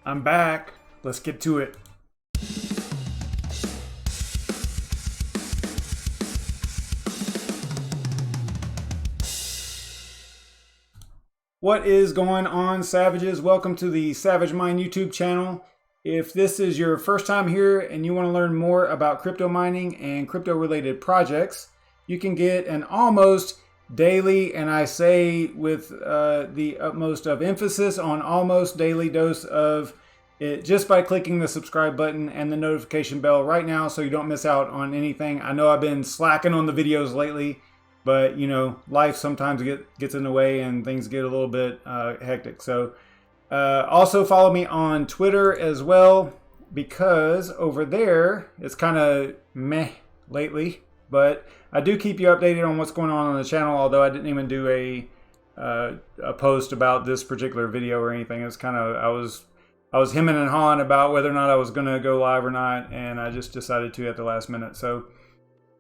I'm back. Let's get to it. What is going on, Savages? Welcome to the SavageMine YouTube channel. If this is your first time here and you want to learn more about crypto mining and crypto related projects, you can get an almost daily, and I say with the utmost of emphasis on almost daily dose of it just by clicking the subscribe button and the notification bell right now so you don't miss out on anything. I know I've been slacking on the videos lately, but you know, life sometimes gets in the way and things get a little bit hectic. So also follow me on Twitter as well, because over there it's kind of meh lately, but I do keep you updated on what's going on the channel, although I didn't even do a post about this particular video or anything. It's kind of, I was hemming and hawing about whether or not I was going to go live or not, and I just decided to at the last minute. So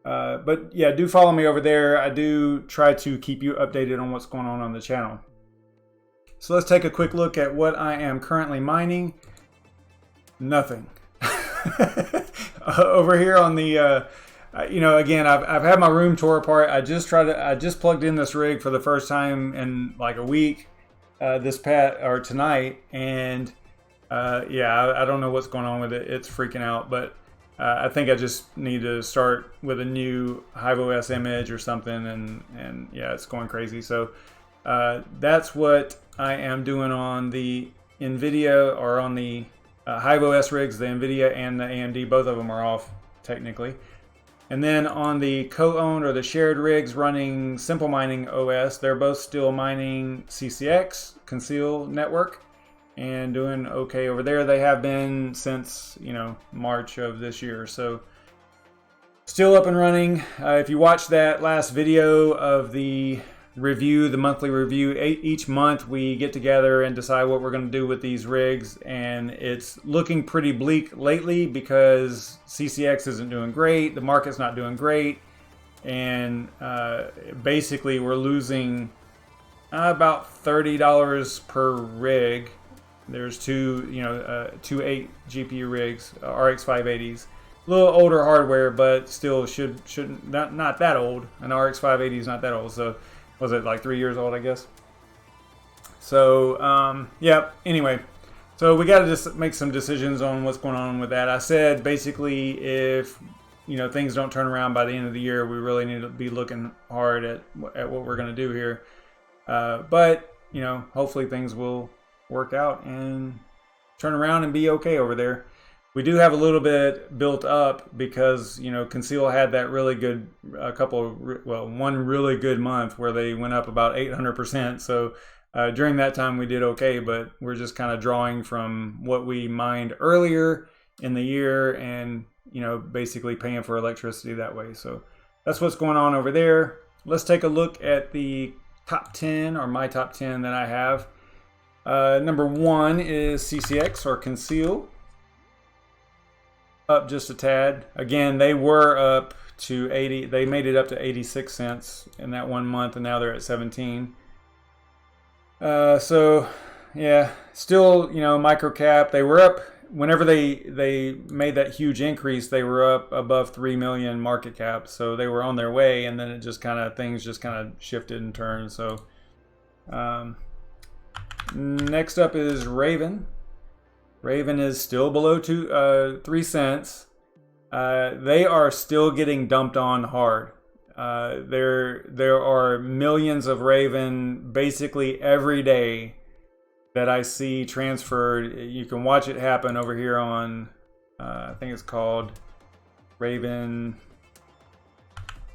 but yeah, do follow me over there. I do try to keep you updated on what's going on the channel. So let's take a quick look at what I am currently mining. Nothing. Over here on the you know, again, I've had my room tore apart. I just plugged in this rig for the first time in like a week tonight, and yeah, I don't know what's going on with it. It's freaking out, but I think I just need to start with a new Hive OS image or something, and yeah, it's going crazy. So that's what I am doing on the NVIDIA, or on the Hive OS rigs. The NVIDIA and the AMD, both of them are off technically. And then on the co-owned or the shared rigs running Simple Mining OS, they're both still mining CCX, Conceal Network, and doing okay over there. They have been since, you know, March of this year. So still up and running. If you watched that last video of the review, the monthly review, each month we get together and decide what we're going to do with these rigs, and it's looking pretty bleak lately because CCX isn't doing great, the market's not doing great, and basically we're losing about $30 per rig. There's two 8 GPU rigs, RX 580s. A little older hardware, but still shouldn't not that old. An RX 580 is not that old, so was it like 3 years old, I guess? So yeah, anyway, so we got to just make some decisions on what's going on with that. I said basically, if you know, things don't turn around by the end of the year, we really need to be looking hard at what we're going to do here. But you know, hopefully things will work out and turn around and be okay over there. We do have a little bit built up because, you know, Conceal had that really good one really good month where they went up about 800%. So during that time we did okay, but we're just kind of drawing from what we mined earlier in the year and, you know, basically paying for electricity that way. So that's what's going on over there. Let's take a look at the top 10, or my top 10 that I have. Number 1 is CCX, or Conceal. Up just a tad. Again, they were up to 80. They made it up to 86 cents in that 1 month, and now they're at 17. So yeah, still, you know, micro cap. They were up whenever they made that huge increase. They were up above 3 million market cap, so they were on their way, and then it just kind of, things just kind of shifted and turned. So next up is Raven. Raven is still below 3 cents. They are still getting dumped on hard. There are millions of Raven basically every day that I see transferred. You can watch it happen over here on, I think it's called Raven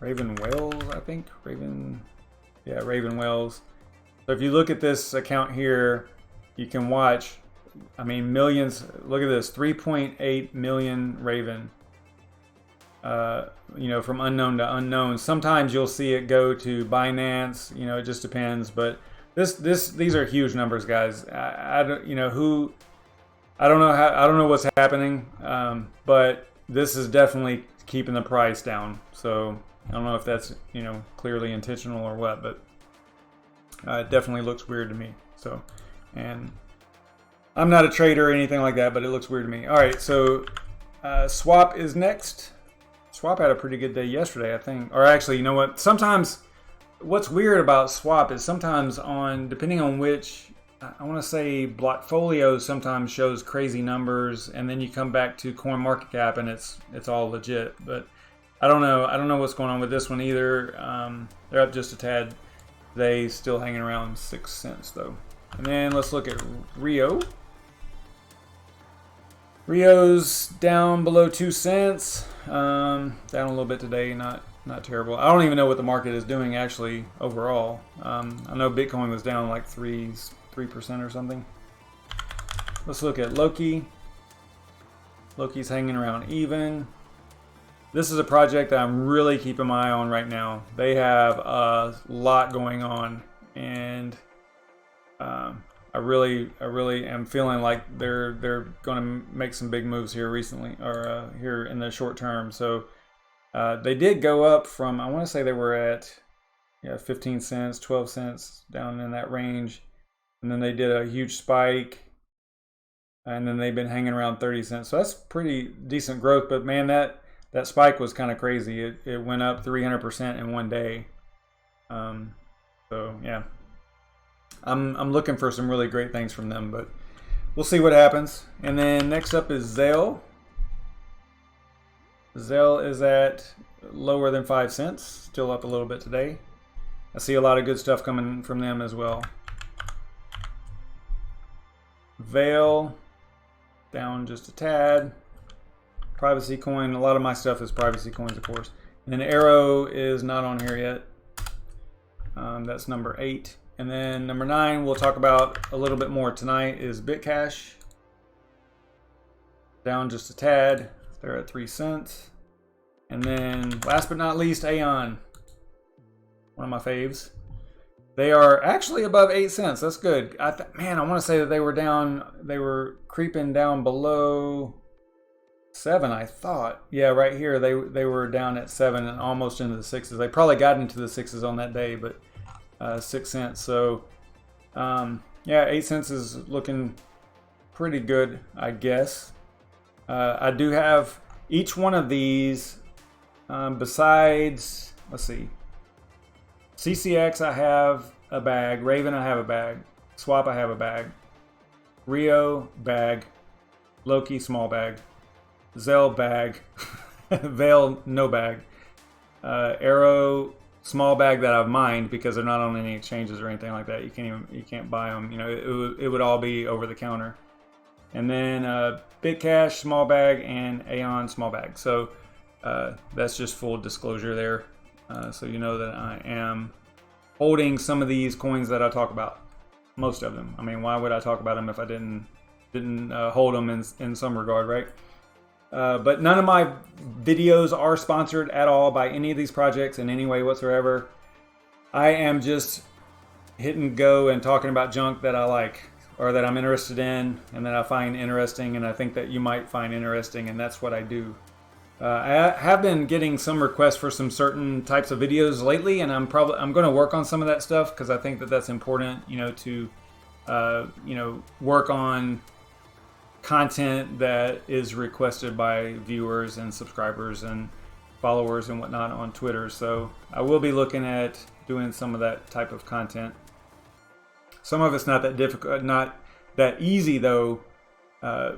Wells, I think. Raven Wells. So if you look at this account here, you can watch, I mean, millions. Look at this, 3.8 million Raven. You know, from unknown to unknown. Sometimes you'll see it go to Binance. You know, it just depends. But these are huge numbers, guys. I don't, you know, I don't know what's happening. But this is definitely keeping the price down. So I don't know if that's, you know, clearly intentional or what, but it definitely looks weird to me. So, and I'm not a trader or anything like that, but it looks weird to me. All right, so Swap is next. Swap had a pretty good day yesterday, I think. Or actually, you know what? Sometimes what's weird about Swap is sometimes depending on which, I want to say Blockfolio sometimes shows crazy numbers, and then you come back to CoinMarketCap and it's all legit. But I don't know. I don't know what's going on with this one either. They're up just a tad. They still hanging around 6 cents though. And then let's look at Rio. Rio's down below 2 cents. Down a little bit today. Not terrible. I don't even know what the market is doing actually overall. I know Bitcoin was down like 3% or something. Let's look at LOKI. LOKI's hanging around even. This is a project that I'm really keeping my eye on right now. They have a lot going on, and I really am feeling like they're going to make some big moves here recently, or here in the short term. So they did go up from, I want to say they were at 15 cents, 12 cents, down in that range, and then they did a huge spike, and then they've been hanging around 30 cents. So that's pretty decent growth. But man, that spike was kind of crazy. It went up 300% in one day. So yeah. I'm looking for some really great things from them, but we'll see what happens. And then next up is Szell. Szell is at lower than 5 cents, still up a little bit today. I see a lot of good stuff coming from them as well. Veil down just a tad. Privacy coin, a lot of my stuff is privacy coins, of course. And then Arrow is not on here yet. That's number 8. And then number 9, we'll talk about a little bit more tonight, is BitCash. Down just a tad. They're at 3 cents. And then last but not least, AION. One of my faves. They are actually above 8 cents. That's good. Man, I want to say that they were creeping down below 7, I thought. Yeah, right here they were down at 7 and almost into the 6s. They probably got into the 6s on that day, but 6 cents. So yeah, 8 cents is looking pretty good, I guess. I do have each one of these besides, let's see, CCX I have a bag, Raven I have a bag, Swap I have a bag, Rio bag, LOKI small bag, Szell bag, Veil no bag, Arrow small bag that I've mined because they're not on any exchanges or anything like that. You can't buy them. You know, it would all be over the counter. And then BitCash small bag and AION small bag. So that's just full disclosure there. So you know that I am holding some of these coins that I talk about. Most of them. I mean, why would I talk about them if I didn't hold them in some regard, right? But none of my videos are sponsored at all by any of these projects in any way whatsoever. I am just hitting go and talking about junk that I like, or that I'm interested in, and that I find interesting, and I think that you might find interesting, and that's what I do. I have been getting some requests for some certain types of videos lately, and I'm going to work on some of that stuff because I think that that's important, you know, to work on content that is requested by viewers and subscribers and followers and whatnot on Twitter. So I will be looking at doing some of that type of content. Some of it's not that difficult, not that easy though,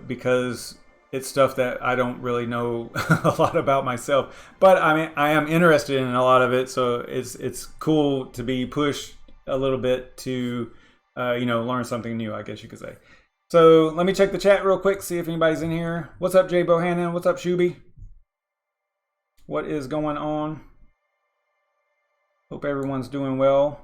because it's stuff that I don't really know a lot about myself. But I mean, I am interested in a lot of it, so it's cool to be pushed a little bit to learn something new, I guess you could say. So let me check the chat real quick, see if anybody's in here. What's up, Jay Bohannon? What's up, Shuby? What is going on? Hope everyone's doing well.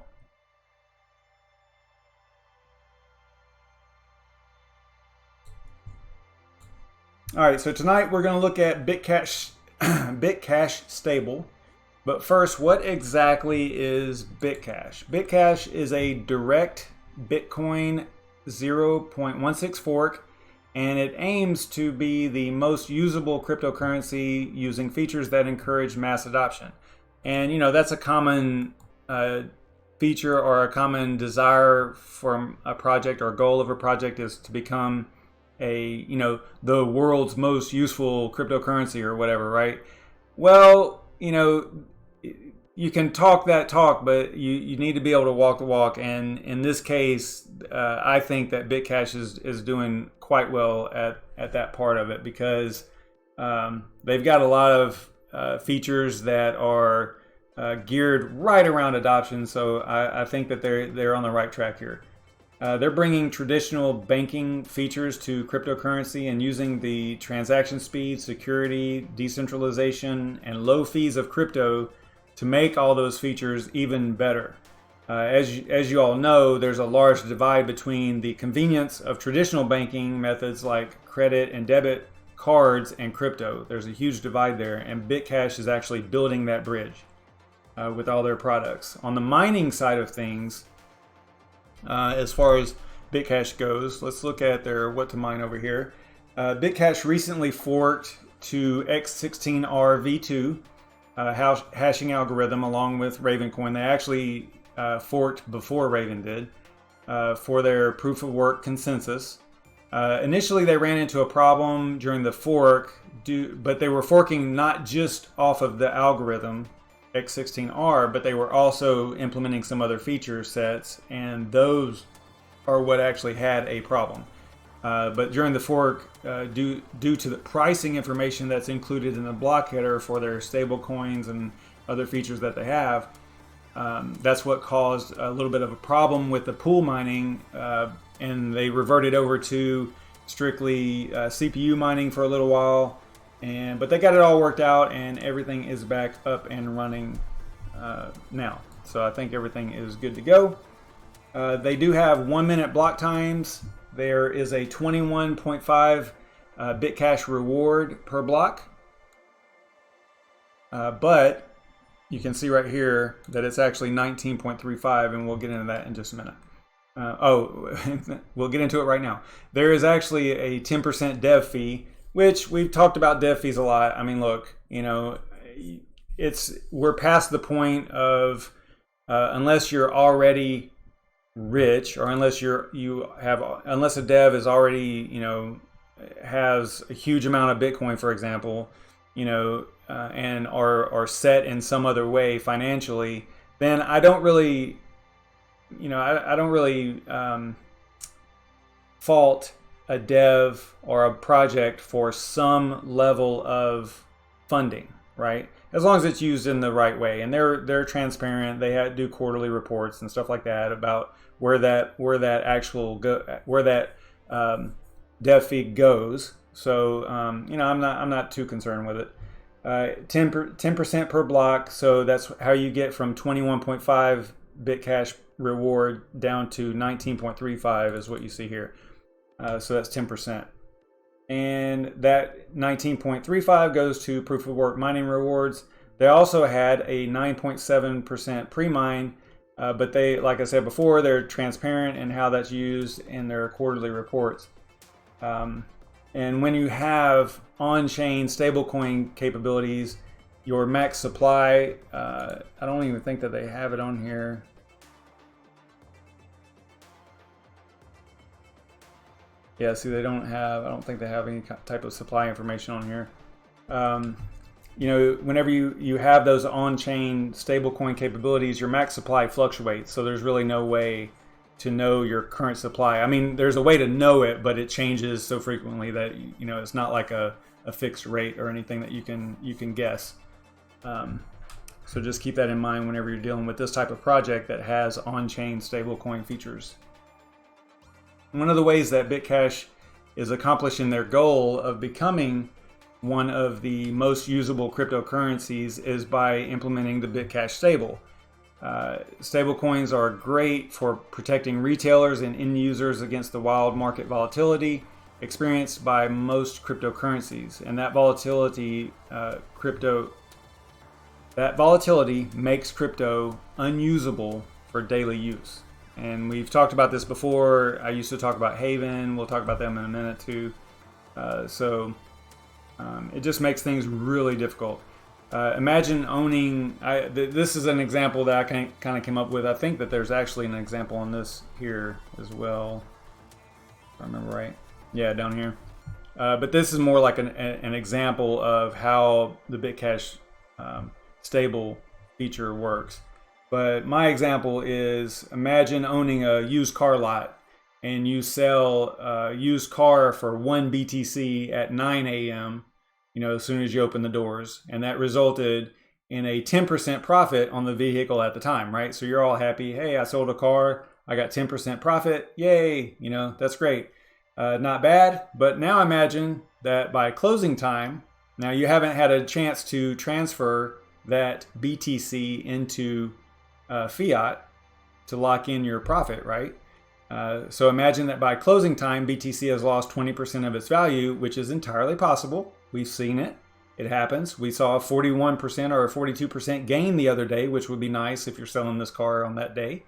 All right, so tonight we're going to look at BitCash Stable. But first, what exactly is BitCash? BitCash is a direct Bitcoin 0.16 fork, and it aims to be the most usable cryptocurrency using features that encourage mass adoption. And that's a common feature or a common desire from a project or goal of a project is to become the world's most useful cryptocurrency or whatever, right? Well, you can talk that talk, but you need to be able to walk the walk. And in this case, I think that BitCash is doing quite well at that part of it, because they've got a lot of features that are geared right around adoption. So I think that they're on the right track here. They're bringing traditional banking features to cryptocurrency and using the transaction speed, security, decentralization, and low fees of crypto to make all those features even better. As you all know, there's a large divide between the convenience of traditional banking methods like credit and debit cards and crypto. There's a huge divide there, and BitCash is actually building that bridge with all their products. On the mining side of things, as far as BitCash goes, let's look at their what to mine over here. BitCash recently forked to X16R v2 hashing algorithm along with Ravencoin. They actually forked before Raven did for their proof of work consensus. Initially, they ran into a problem during the fork, but they were forking not just off of the algorithm X16R, but they were also implementing some other feature sets, and those are what actually had a problem. But during the fork, due to the pricing information that's included in the block header for their stable coins and other features that they have, that's what caused a little bit of a problem with the pool mining, and they reverted over to strictly CPU mining for a little while. But they got it all worked out, and everything is back up and running now. So I think everything is good to go. They do have 1 minute block times. There is a 21.5 BitCash reward per block. But you can see right here that it's actually 19.35, and we'll get into that in just a minute. We'll get into it right now. There is actually a 10% dev fee, which we've talked about dev fees a lot. I mean, look, we're past the point of unless you're already rich, or unless unless a dev is already has a huge amount of Bitcoin, for example, and are set in some other way financially, then I don't really fault a dev or a project for some level of funding, right? As long as it's used in the right way, and they're transparent. They do quarterly reports and stuff like that about where that dev fee goes. So I'm not too concerned with it. 10% per block, so that's how you get from 21.5 BitCash reward down to 19.35 is what you see here. So that's 10%. And that 19.35 goes to proof of work mining rewards. They also had a 9.7% pre-mine, but they, like I said before, they're transparent in how that's used in their quarterly reports. And when you have on-chain stablecoin capabilities, your max supply, I don't even think that they have it on here. Yeah, see, I don't think they have any type of supply information on here. Whenever you have those on-chain stablecoin capabilities, your max supply fluctuates. So there's really no way to know your current supply. I mean, there's a way to know it, but it changes so frequently that it's not like a fixed rate or anything that you can guess. So just keep that in mind whenever you're dealing with this type of project that has on-chain stablecoin features. One of the ways that BitCash is accomplishing their goal of becoming one of the most usable cryptocurrencies is by implementing the BitCash Stable. Stablecoins are great for protecting retailers and end users against the wild market volatility experienced by most cryptocurrencies, and that volatility makes crypto unusable for daily use. And we've talked about this before. I used to talk about Haven. We'll talk about them in a minute too. So it just makes things really difficult. Imagine owning, this is an example that I kind of came up with. I think that there's actually an example on this here as well, if I remember right. Yeah, down here. But this is more like an example of how the BitCash Stable feature works. But my example is, imagine owning a used car lot and you sell a used car for 1 BTC at 9 a.m., as soon as you open the doors. And that resulted in a 10% profit on the vehicle at the time, right? So you're all happy. Hey, I sold a car. I got 10% profit. Yay. That's great. Not bad. But now imagine that by closing time, now you haven't had a chance to transfer that BTC into fiat to lock in your profit, right? So imagine that by closing time, BTC has lost 20% of its value, which is entirely possible. We've seen it. It happens. We saw a 41% or a 42% gain the other day, which would be nice if you're selling this car on that day.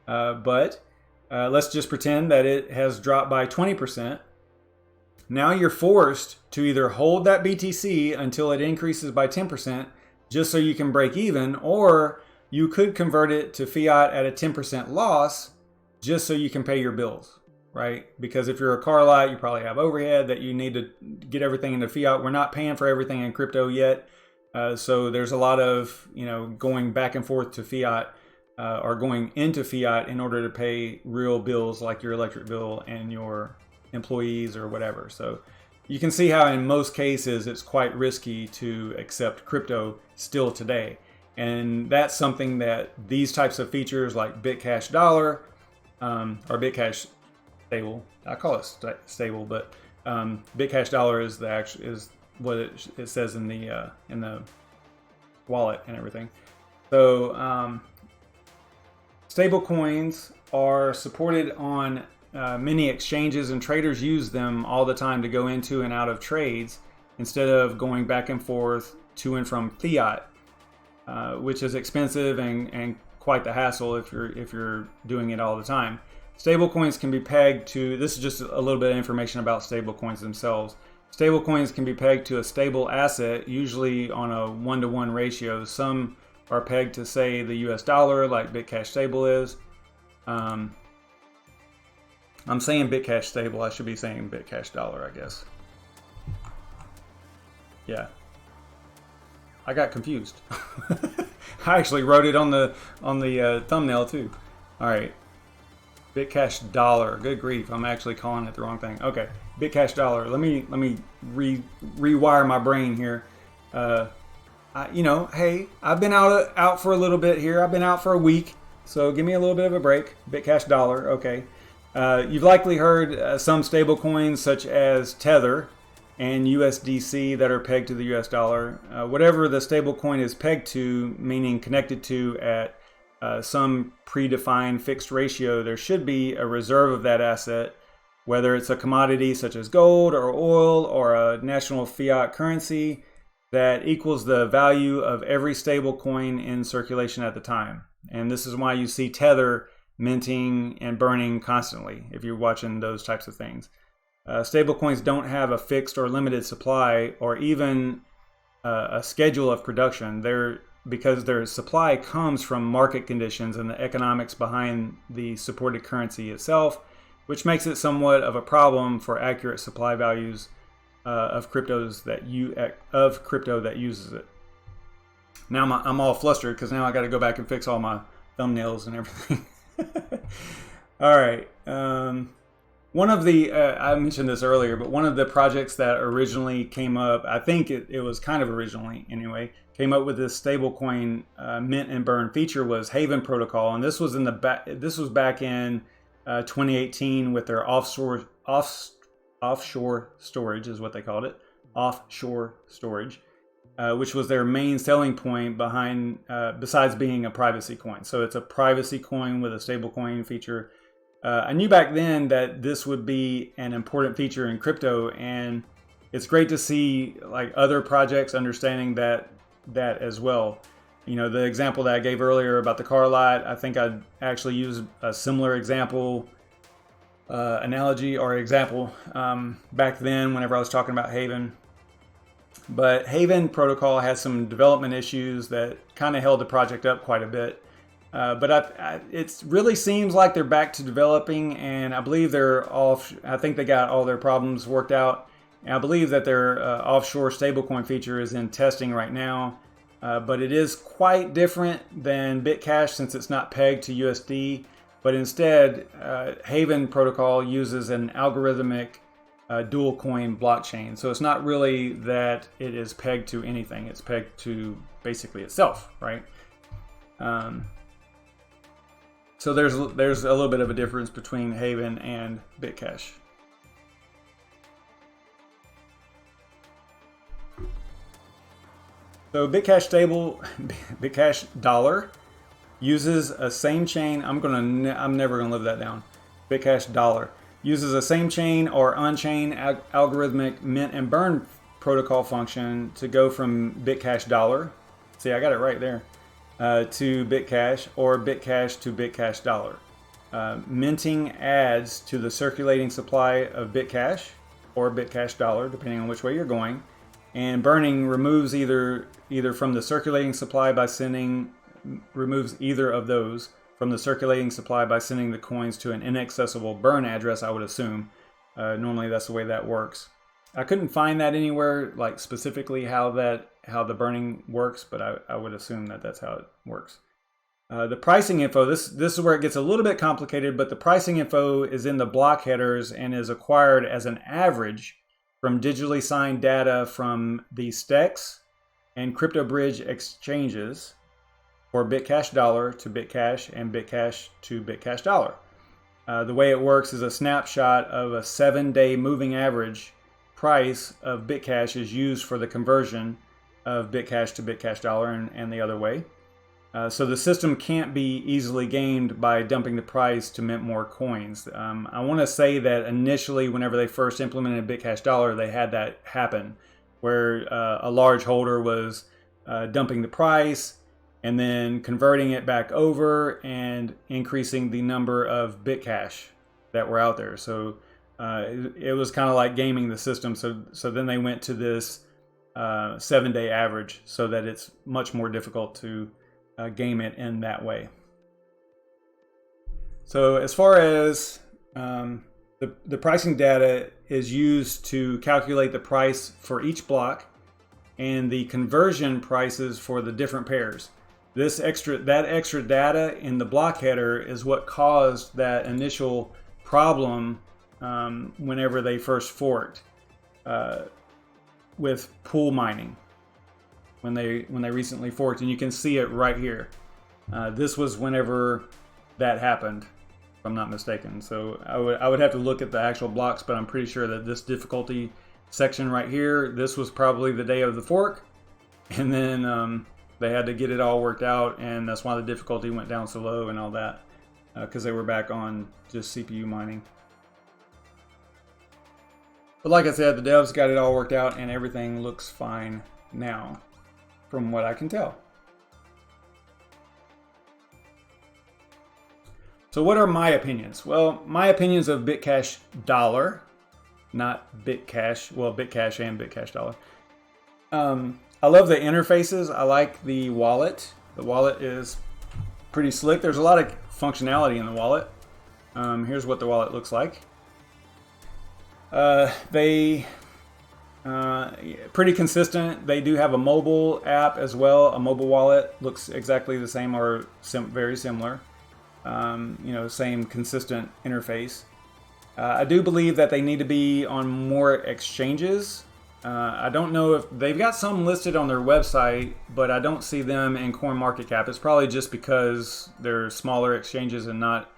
But let's just pretend that it has dropped by 20%. Now you're forced to either hold that BTC until it increases by 10%, just so you can break even, or you could convert it to fiat at a 10% loss, just so you can pay your bills. Right? Because if you're a car lot, you probably have overhead that you need to get everything into fiat. We're not paying for everything in crypto yet. So there's a lot of, going back and forth to fiat or going into fiat in order to pay real bills like your electric bill and your employees or whatever. So you can see how in most cases it's quite risky to accept crypto still today. And that's something that these types of features like BitCash Dollar or BitCash Stable. I call it stable, but BitCash Dollar is what it says in the wallet and everything. So stable coins are supported on many exchanges, and traders use them all the time to go into and out of trades instead of going back and forth to and from fiat, which is expensive and quite the hassle if you're doing it all the time. Stablecoins can be pegged to, this is just a little bit of information about stablecoins themselves. Stablecoins can be pegged to a stable asset, usually on a 1-to-1 ratio. Some are pegged to, say, the US dollar, like BitCash Stable is. I'm saying BitCash Stable. I should be saying BitCash Dollar, I guess. Yeah. I got confused. I actually wrote it on the thumbnail too. All right. BitCash Dollar. Good grief, I'm actually calling it the wrong thing. Okay, BitCash Dollar. Let me rewire my brain here. Hey, I've been out for a little bit here. I've been out for a week, so give me a little bit of a break. BitCash Dollar. Okay. You've likely heard some stable coins such as Tether and USDC that are pegged to the US dollar. Whatever the stable coin is pegged to, meaning connected to at some predefined fixed ratio, there should be a reserve of that asset, whether it's a commodity such as gold or oil or a national fiat currency that equals the value of every stable coin in circulation at the time. And this is why you see Tether minting and burning constantly if you're watching those types of things. Stable coins don't have a fixed or limited supply or even a schedule of production. Because their supply comes from market conditions and the economics behind the supported currency itself, which makes it somewhat of a problem for accurate supply values of crypto that uses it. Now I'm all flustered because now I got to go back and fix all my thumbnails and everything. All right. One of the, I mentioned this earlier, but one of the projects that originally came up, I think it was kind of originally anyway, came up with this stablecoin mint and burn feature was Haven Protocol, and this was back in 2018 with their offshore storage is what they called it, offshore storage, which was their main selling point behind besides being a privacy coin. So it's a privacy coin with a stablecoin feature. I knew back then that this would be an important feature in crypto, and it's great to see like other projects understanding that as well. The example that I gave earlier about the car lot, I think I'd actually use a similar example, analogy or example back then whenever I was talking about Haven. But Haven protocol has some development issues that kind of held the project up quite a bit. But it really seems like they're back to developing, and I believe they're off. I think they got all their problems worked out. And I believe that their offshore stablecoin feature is in testing right now. But it is quite different than BitCash since it's not pegged to USD. But instead, Haven protocol uses an algorithmic dual coin blockchain. So it's not really that it is pegged to anything. It's pegged to basically itself, right? So there's a little bit of a difference between Haven and BitCash. So BitCash Stable, BitCash Dollar uses a same chain. I'm never gonna live that down. BitCash Dollar uses a same chain or on-chain algorithmic mint and burn protocol function to go from BitCash Dollar. See, I got it right there. To BitCash or BitCash to BitCash Dollar. Minting adds to the circulating supply of BitCash or BitCash Dollar, depending on which way you're going. And burning removes either from the circulating supply by removes either of those from the circulating supply by sending the coins to an inaccessible burn address, I would assume. Normally that's the way that works. I couldn't find that anywhere, like specifically how the burning works, but I would assume that that's how it works. The pricing info, this is where it gets a little bit complicated, but the pricing info is in the block headers and is acquired as an average from digitally signed data from the STEX and CryptoBridge exchanges for BitCash Dollar to BitCash and BitCash to BitCash Dollar. The way it works is a snapshot of a 7-day moving average price of BitCash is used for the conversion of BitCash to BitCash Dollar and the other way. So the system can't be easily gamed by dumping the price to mint more coins. I want to say that initially, whenever they first implemented BitCash Dollar, they had that happen, where a large holder was dumping the price and then converting it back over and increasing the number of BitCash that were out there. So it was kind of like gaming the system. So then they went to this 7-day average so that it's much more difficult to game it in that way. So as far as the pricing data is used to calculate the price for each block and the conversion prices for the different pairs. That extra data in the block header is what caused that initial problem whenever they first forked with pool mining. When they recently forked, and you can see it right here. This was whenever that happened, if I'm not mistaken. So I would have to look at the actual blocks, but I'm pretty sure that this difficulty section right here, this was probably the day of the fork, and then they had to get it all worked out, and that's why the difficulty went down so low and all that, because they were back on just CPU mining. But like I said, the devs got it all worked out, and everything looks fine now, from what I can tell. So what are my opinions? Well, my opinions of BitCash Dollar, not BitCash, well, BitCash and BitCash Dollar. I love the interfaces. I like the wallet. The wallet is pretty slick. There's a lot of functionality in the wallet. Here's what the wallet looks like. Pretty consistent. They do have a mobile app as well. A mobile wallet looks exactly the same or very similar. Same consistent interface. I do believe that they need to be on more exchanges. I don't know if they've got some listed on their website, but I don't see them in CoinMarketCap. It's probably just because they're smaller exchanges and not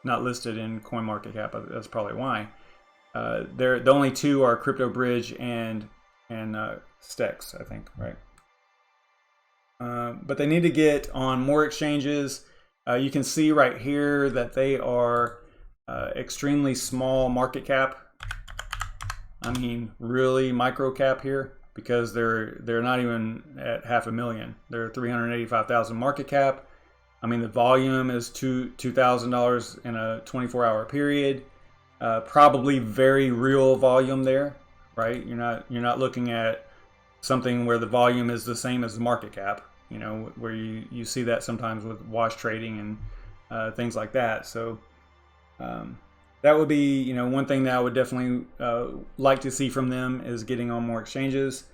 listed in CoinMarketCap. That's probably why. The only two are CryptoBridge and STEX, I think, right? But they need to get on more exchanges. You can see right here that they are extremely small market cap. I mean, really micro cap here, because they're not even at 500,000. They're 385,000 market cap. I mean, the volume is $2,000 in a 24-hour period. Probably very real volume there, right? You're not looking at something where the volume is the same as the market cap, you know, where you see that sometimes with wash trading and things like that. So that would be, you know, one thing that I would definitely like to see from them is getting on more exchanges.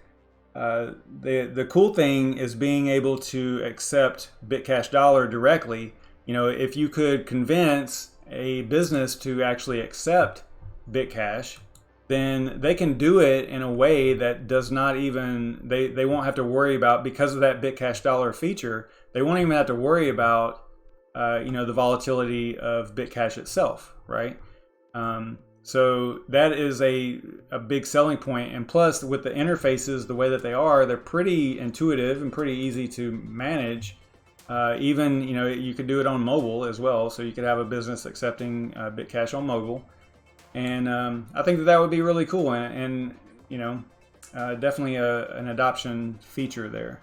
The cool thing is being able to accept BitCash Dollar directly. You know, if you could convince a business to actually accept BitCash, then they can do it in a way that does not even, they won't have to worry about, because of that BitCash Dollar feature, they won't even have to worry about, you know, the volatility of BitCash itself, right? So that is a big selling point. And plus, with the interfaces, the way that they are, they're pretty intuitive and pretty easy to manage. Even, you know, you could do it on mobile as well. So you could have a business accepting BitCash on mobile. And I think that would be really cool. And you know, definitely an adoption feature there.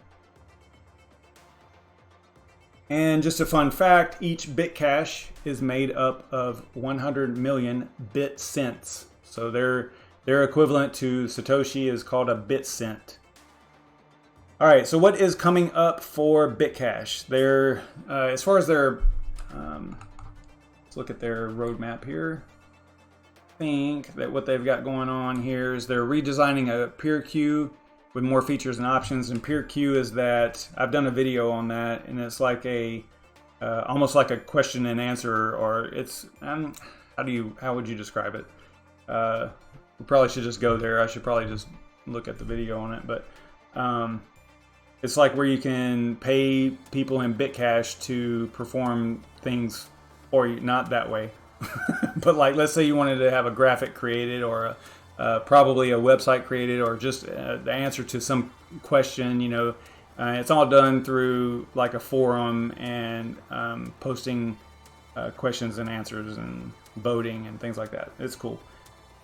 And just a fun fact, each BitCash is made up of 100 million bit cents. So their equivalent to Satoshi is called a bit cent. All right, so what is coming up for BitCash? They're, as far as their, let's look at their roadmap here. I think that what they've got going on here is they're redesigning a peer queue with more features and options. And peer queue is that, I've done a video on that, and it's like a almost like a question and answer, or it's how would you describe it? We probably should just go there. I should probably just look at the video on it, but it's like where you can pay people in BitCash to perform things for you, not that way. But like, let's say you wanted to have a graphic created, or probably a website created, or just the answer to some question, you know. It's all done through like a forum and posting questions and answers and voting and things like that. It's cool.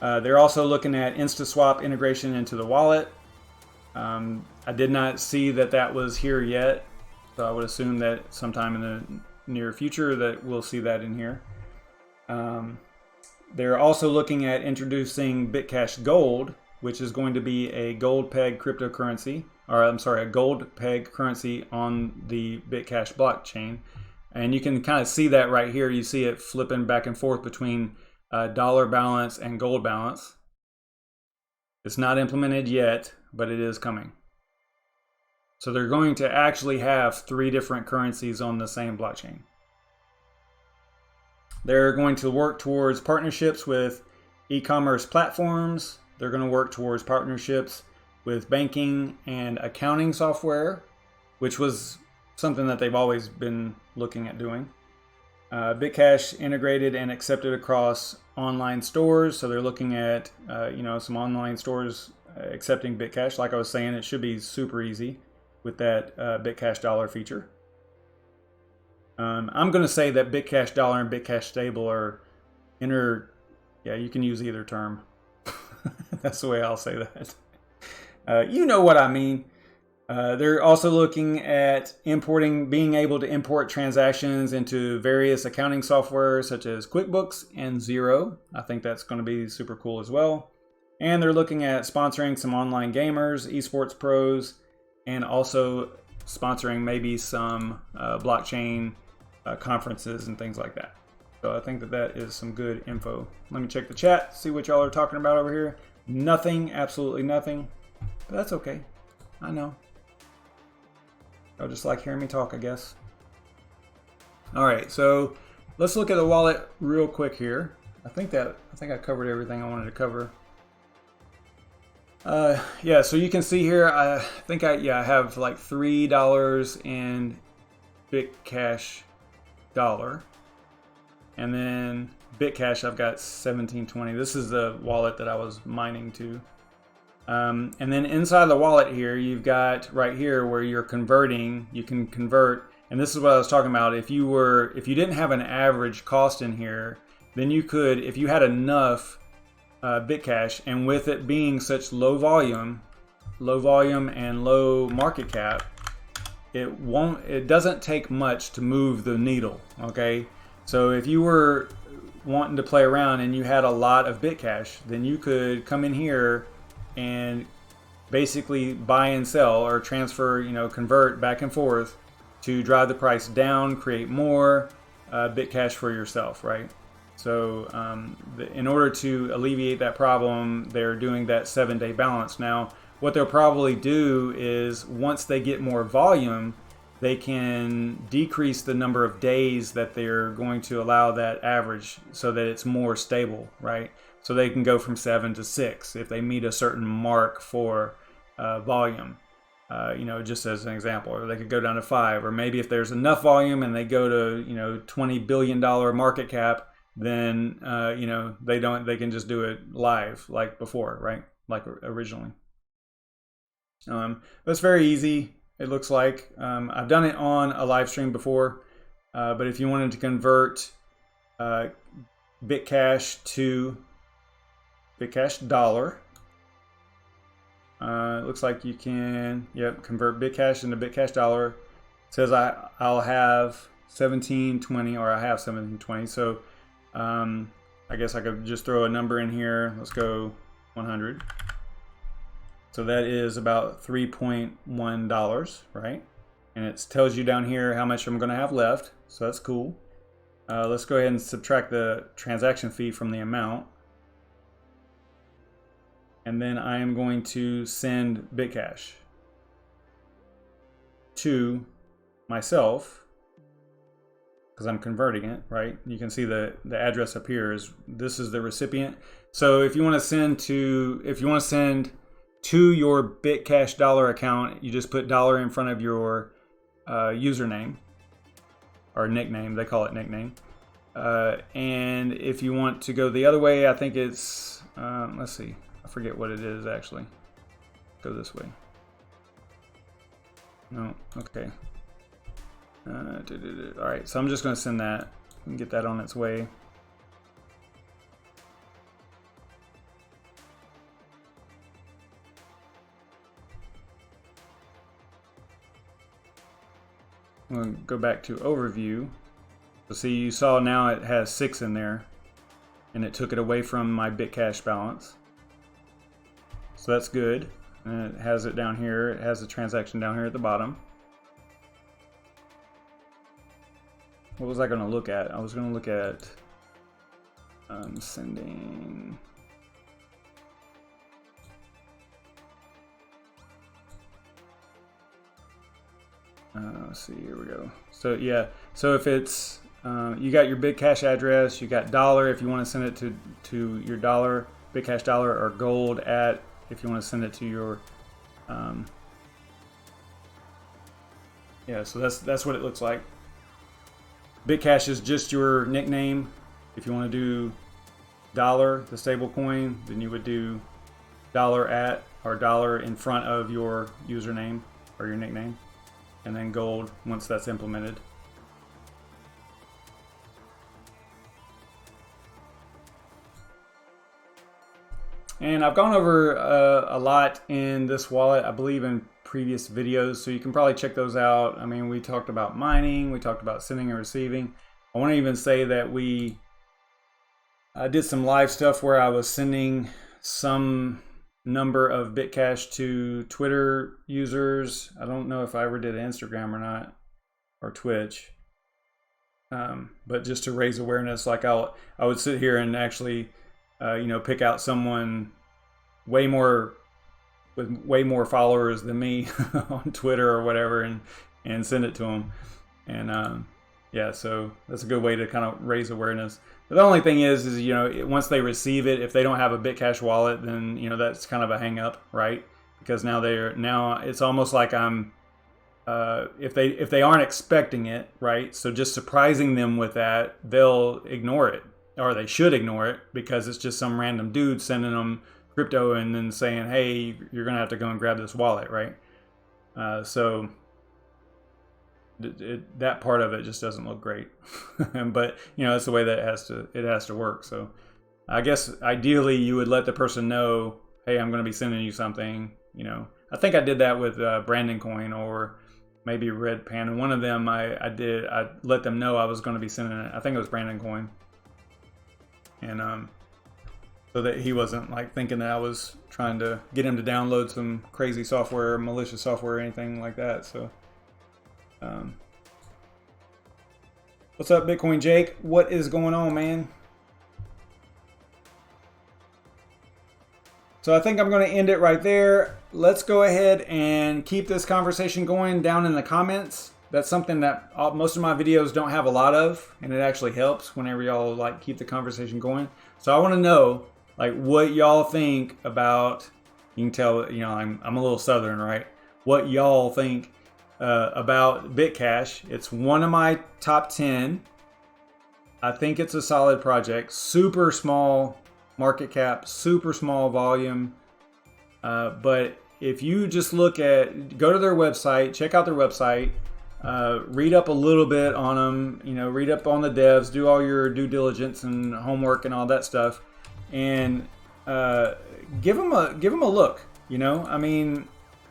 They're also looking at InstaSwap integration into the wallet. I did not see that was here yet, so I would assume that sometime in the near future that we'll see that in here. They're also looking at introducing BitCash Gold, which is going to be a gold peg cryptocurrency, or I'm sorry, a gold peg currency on the BitCash blockchain. And you can kind of see that right here. You see it flipping back and forth between dollar balance and gold balance. It's not implemented yet, but it is coming. So they're going to actually have 3 different currencies on the same blockchain. They're going to work towards partnerships with e-commerce platforms. They're going to work towards partnerships with banking and accounting software, which was something that they've always been looking at doing. BitCash integrated and accepted across online stores. So they're looking at you know, some online stores accepting BitCash. Like I was saying, it should be super easy with that BitCash Dollar feature. I'm going to say that BitCash Dollar and BitCash Stable are yeah, you can use either term. That's the way I'll say that. You know what I mean. They're also looking at being able to import transactions into various accounting software such as QuickBooks and Xero. I think that's going to be super cool as well. And they're looking at sponsoring some online gamers, esports pros, and also sponsoring maybe some blockchain conferences and things like that. So I think that is some good info. Let me check the chat, see what y'all are talking about over here. Nothing, absolutely nothing. But that's okay. I know. Y'all just like hearing me talk, I guess. All right, so let's look at the wallet real quick here. I think I covered everything I wanted to cover. Yeah, so you can see here, I think I have like $3 in BitCash Dollar, and then BitCash I've got 1720. This is the wallet that I was mining to. And then inside the wallet here, you've got right here where you're converting. You can convert, and this is what I was talking about. If you didn't have an average cost in here, then you could, if you had enough BitCash, and with it being such low volume and low market cap, it doesn't take much to move the needle. Okay, so if you were wanting to play around and you had a lot of BitCash, then you could come in here and basically buy and sell or transfer, convert back and forth to drive the price down, create more BitCash for yourself, right? So in order to alleviate that problem, they're doing that 7-day balance. Now, what they'll probably do is once they get more volume, they can decrease the number of days that they're going to allow that average so that it's more stable, right? So they can go from 7 to 6 if they meet a certain mark for volume, just as an example. Or they could go down to 5, or maybe if there's enough volume and they go to $20 billion market cap, then they can just do it live like before, right? Like originally. But it's very easy. It looks like I've done it on a live stream before, but if you wanted to convert BitCash to BitCash Dollar, it looks like you can, convert BitCash into BitCash Dollar. It says I'll have 1720, or I have 1720. So I guess I could just throw a number in here. Let's go 100. So that is about $3.1, right? And it tells you down here how much I'm going to have left. So that's cool. Let's go ahead and subtract the transaction fee from the amount. And then I am going to send BitCash to myself because I'm converting it, right? You can see the address up here is, this is the recipient. So if you want to send to your BitCash Dollar account, you just put dollar in front of your username or nickname. They call it nickname. And if you want to go the other way, I think it's, let's see. I forget what it is actually. Go this way. No, okay. All right, so I'm just going to send that and get that on its way. I'm going to go back to overview. So see, you saw now it has 6 in there, and it took it away from my BitCash balance. So that's good. And it has it down here. It has the transaction down here at the bottom. What was I going to look at? I was going to look at sending. Let's see, here we go. So yeah, so if it's, you got your BitCash address, you got dollar if you want to send it to your dollar, BitCash Dollar, or gold at if you want to send it to your, yeah, so that's what it looks like. BitCash is just your nickname. If you want to do dollar, the stable coin, then you would do dollar at or dollar in front of your username or your nickname, and then gold once that's implemented. And I've gone over a lot in this wallet, I believe, in previous videos, so you can probably check those out. I mean, we talked about mining, we talked about sending and receiving. I want to even say that I did some live stuff where I was sending some number of BitCash to Twitter users. I don't know if I ever did Instagram or not, or Twitch. But just to raise awareness, like I would sit here and actually pick out someone with way more followers than me on Twitter or whatever, and send it to them. And yeah, so that's a good way to kind of raise awareness. But the only thing is once they receive it, if they don't have a BitCash wallet, then that's kind of a hang up, right? Because now it's almost like I'm if they aren't expecting it, right? So just surprising them with that, they'll ignore it. Or they should ignore it, because it's just some random dude sending them crypto and then saying, hey, you're going to have to go and grab this wallet, right? So that part of it just doesn't look great. But, it's the way that it has to work. So I guess ideally you would let the person know, hey, I'm going to be sending you something. I think I did that with Brandon Coin or maybe Red Panda. One of them I let them know I was going to be sending it. I think it was Brandon Coin. And so that he wasn't like thinking that I was trying to get him to download some crazy software, malicious software, or anything like that. So, what's up, Bitcoin Jake? What is going on, man? So I think I'm going to end it right there. Let's go ahead and keep this conversation going down in the comments. That's something that most of my videos don't have a lot of, and it actually helps whenever y'all like keep the conversation going. So I want to know like what y'all think about. You can tell, you know, I'm a little Southern, right? What y'all think about BitCash? It's one of my top 10. I think it's a solid project. Super small market cap, super small volume. But if you just go to their website, check out their website, read up a little bit on them, you know, read up on the devs, do all your due diligence and homework and all that stuff, and give them a look. You know, I mean,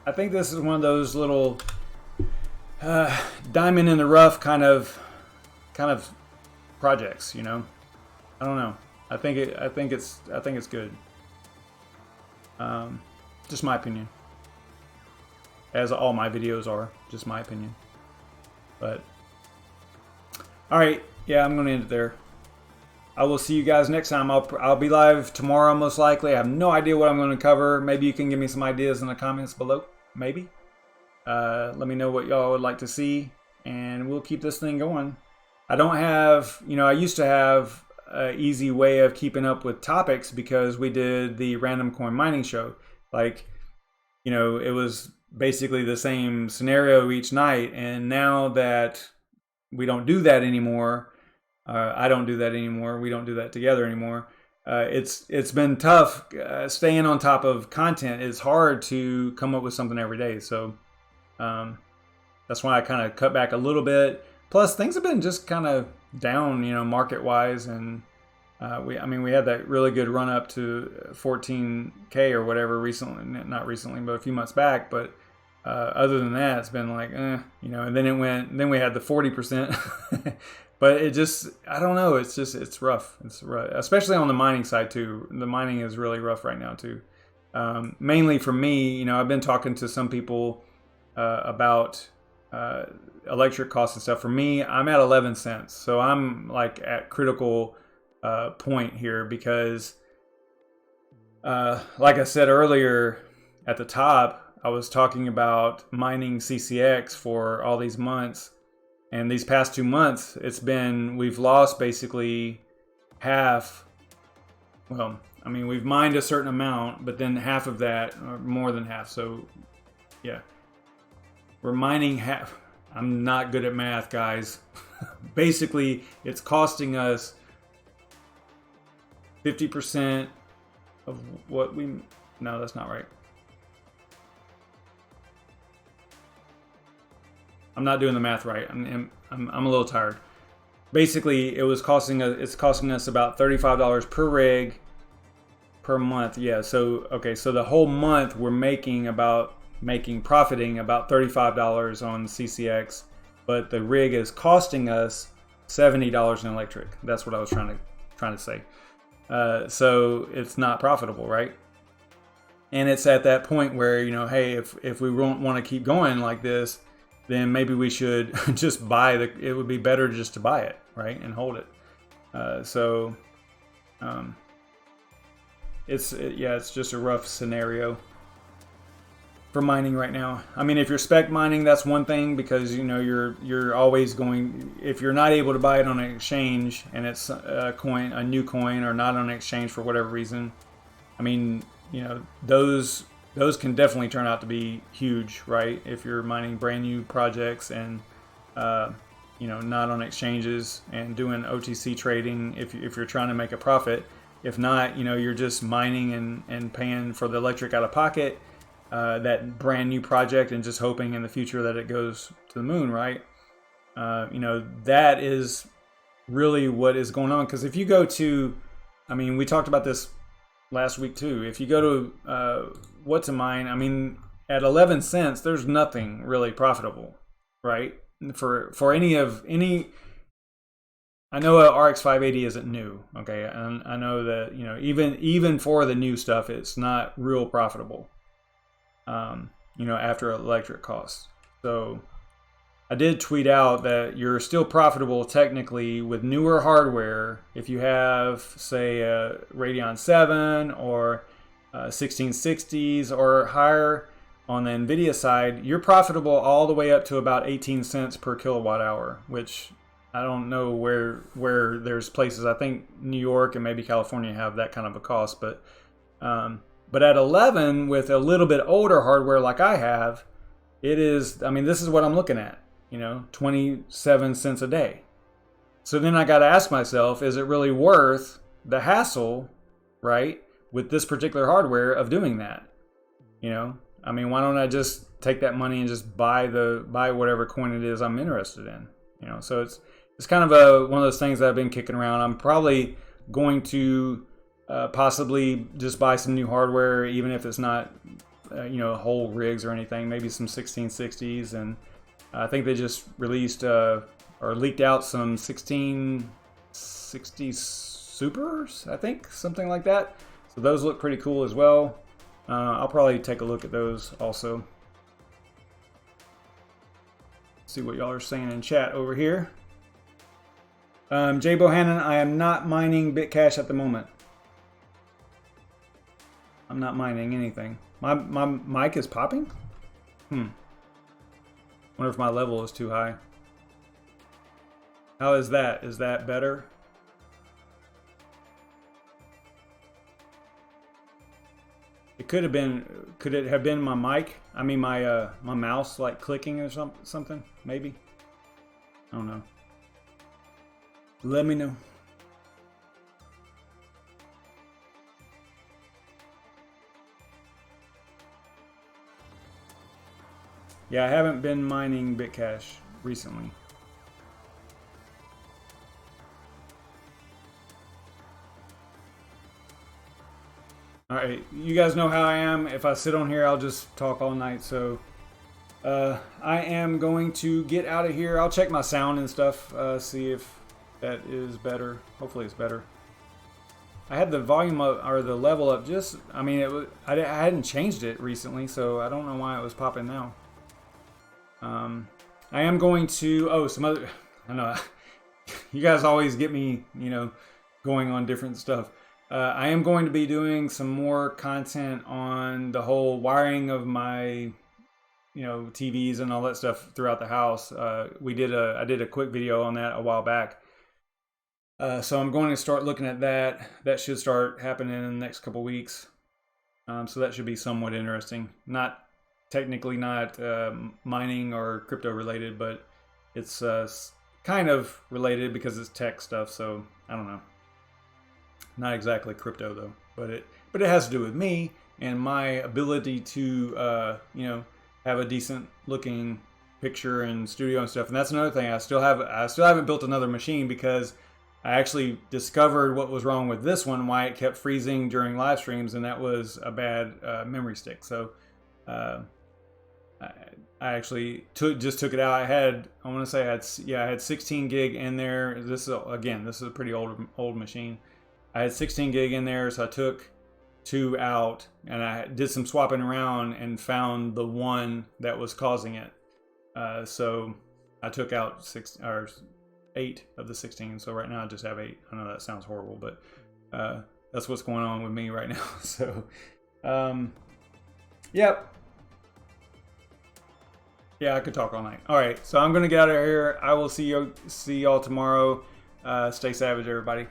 I think this is one of those little diamond in the rough kind of projects. You know, I don't know. I think it's good. Just my opinion. As all my videos are, just my opinion. But all right, yeah, I'm gonna end it there. I will see you guys next time. I'll be live tomorrow most likely. I have no idea what I'm going to cover. Maybe you can give me some ideas in the comments below. Maybe. Let me know what y'all would like to see, and we'll keep this thing going. I don't have, you know, I used to have an easy way of keeping up with topics because we did the random coin mining show. Like, you know, it was basically the same scenario each night, and now that we don't do that anymore, I don't do that anymore. We don't do that together anymore. It's been tough staying on top of content. It's hard to come up with something every day. So that's why I kind of cut back a little bit. Plus, things have been just kind of down, you know, market wise, and we had that really good run up to 14K or whatever recently, not recently, but a few months back. But other than that, it's been like, you know, and then we had the 40%. But it just, I don't know. It's rough. It's rough, especially on the mining side too. The mining is really rough right now too. Mainly for me, you know, I've been talking to some people about electric costs and stuff. For me, I'm at 11 cents. So I'm like at critical point here because, like I said earlier at the top, I was talking about mining CCX for all these months. And these past 2 months, we've lost basically half. Well, I mean, we've mined a certain amount, but then half of that, or more than half. So, yeah, we're mining half. I'm not good at math, guys. Basically, it's costing us 50% of what no, that's not right. I'm not doing the math right. I'm a little tired. Basically, it's costing us about $35 per rig per month. Yeah. So okay. So the whole month we're profiting about $35 on CCX, but the rig is costing us $70 in electric. That's what I was trying to say. So it's not profitable, right? And it's at that point where, you know, hey, if we want to keep going like this, then maybe we should just it would be better just to buy it, right? And hold it. It's just a rough scenario for mining right now. I mean, if you're spec mining, that's one thing because, you know, you're always going, if you're not able to buy it on an exchange and it's a new coin or not on an exchange for whatever reason, I mean, you know, those can definitely turn out to be huge, right? If you're mining brand new projects and, you know, not on exchanges and doing OTC trading if you're trying to make a profit. If not, you know, you're just mining and paying for the electric out of pocket, that brand new project and just hoping in the future that it goes to the moon, right? You know, that is really what is going on. Because if you go to, I mean, we talked about this last week too. If you go to what to mine, I mean, at 11 cents, there's nothing really profitable, right? For any. I know a RX 580 isn't new, okay, and I know that even for the new stuff, it's not real profitable. After electric costs. So I did tweet out that you're still profitable technically with newer hardware if you have, say, a Radeon 7 or 1660s or higher. On the NVIDIA side, you're profitable all the way up to about 18 cents per kilowatt hour, which I don't know where there's places. I think New York and maybe California have that kind of a cost, but at 11 with a little bit older hardware like I have, it is, this is what I'm looking at, 27 cents a day. So then I got to ask myself, is it really worth the hassle, right, with this particular hardware of doing that? Why don't I just take that money and just buy whatever coin it is I'm interested in? So it's kind of one of those things that I've been kicking around. I'm probably going to possibly just buy some new hardware, even if it's not whole rigs or anything. Maybe some 1660s, and I think they just released or leaked out some 1660 Supers, I think, something like that. So those look pretty cool as well. I'll probably take a look at those also. See what y'all are saying in chat over here. Jay Bohannon, I am not mining BitCash at the moment. I'm not mining anything. My mic is popping? Wonder if my level is too high. How is that? Is that better? It could have been. Could it have been my mic? My mouse like clicking or something? Maybe. I don't know. Let me know. Yeah, I haven't been mining BitCash recently. Alright, you guys know how I am. If I sit on here, I'll just talk all night. So I am going to get out of here. I'll check my sound and stuff, see if that is better. Hopefully it's better. I had the volume up, or the level up, just, I hadn't changed it recently, so I don't know why it was popping now. I am going to, some other, I know, you guys always get me, going on different stuff. I am going to be doing some more content on the whole wiring of my, TVs and all that stuff throughout the house. I did a quick video on that a while back. So I'm going to start looking at that. That should start happening in the next couple weeks. So that should be somewhat interesting. Technically not mining or crypto related, but it's kind of related because it's tech stuff. So I don't know. Not exactly crypto though, but it has to do with me and my ability to have a decent looking picture and studio and stuff. And that's another thing. I still haven't built another machine because I actually discovered what was wrong with this one, why it kept freezing during live streams, and that was a bad memory stick. So I actually just took it out. I had 16 gig in there. This is a pretty old machine. I had 16 gig in there, so I took 2 out, and I did some swapping around and found the one that was causing it. So I took out 8 of the 16. So right now I just have 8. I know that sounds horrible, but that's what's going on with me right now. So, yep. Yeah, I could talk all night. All right, so I'm gonna get out of here. I will see y'all tomorrow. Stay savage, everybody.